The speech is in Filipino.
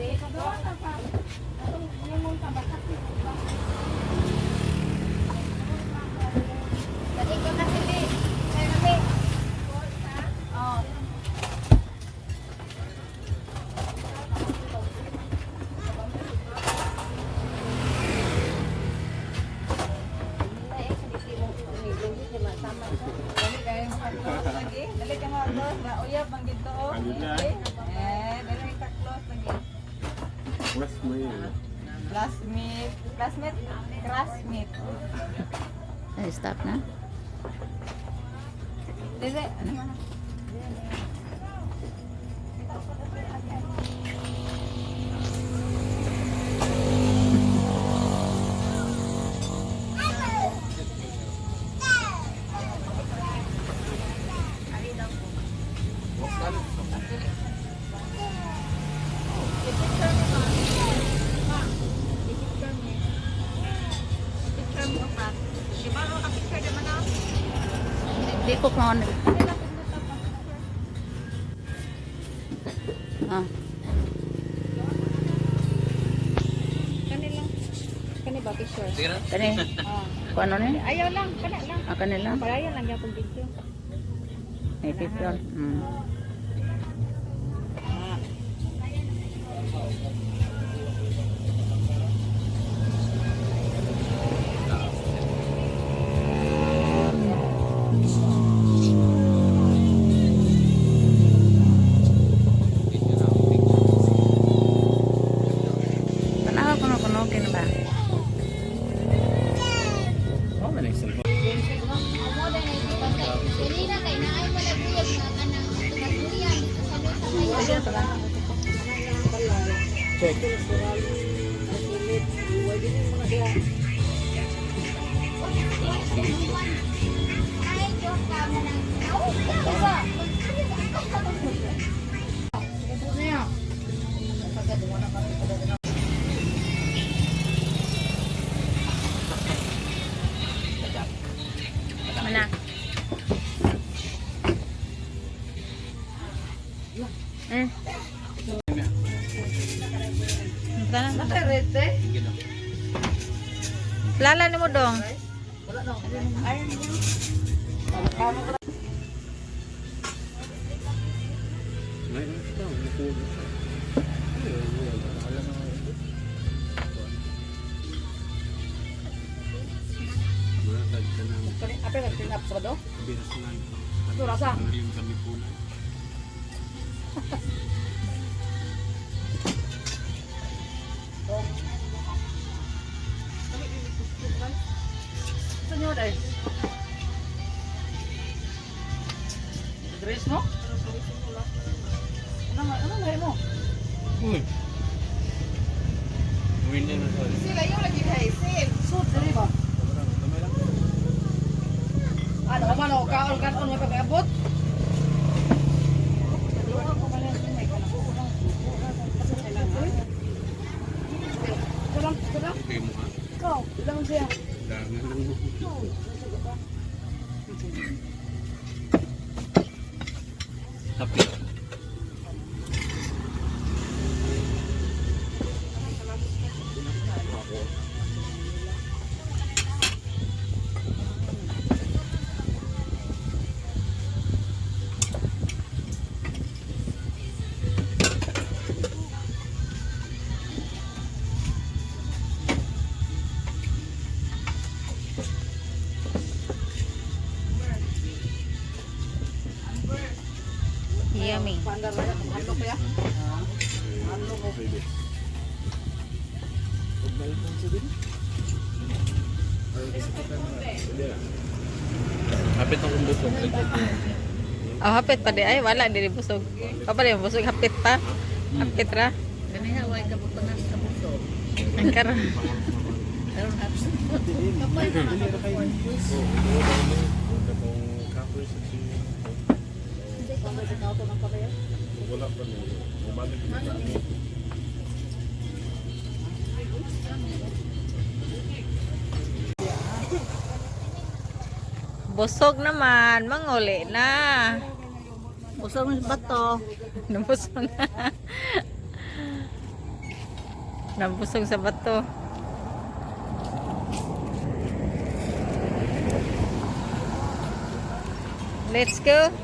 Dali ka nga close na uyab ang gito oh. Dali ka close lagi. Classmate. Ay, stop na. Dili, ano man? Di ko kung ano. Ah. Kani ba picture? Kani. Kung ano ni? Ayaw lang, kana lang. Ah, kanila. Parayan lang gyapon video. May picture. Tanaw kuno kin ba? Mana? Lala ni mo dong. Apa yang tinap sa do? Ito rasa. Ano dai? Dress mo? Ano mo? Sila yung lagi kay sil. Suit dali ba? Ano ba no kaon mo pag-abot? Kau, bilang siya. Tapi Yummy. hapit akong busog. Oh, hapit pa di ay wala diri busog. Papa di busog hapit pa. Hapit ra. Kaniya way kabutunan sa puso. Ang karon. Karon hapsi. Wala pa niya. Bumalik na. Busog naman, manguli na. Usang bato. Nabusog na. Nabusog sa bato. Let's go.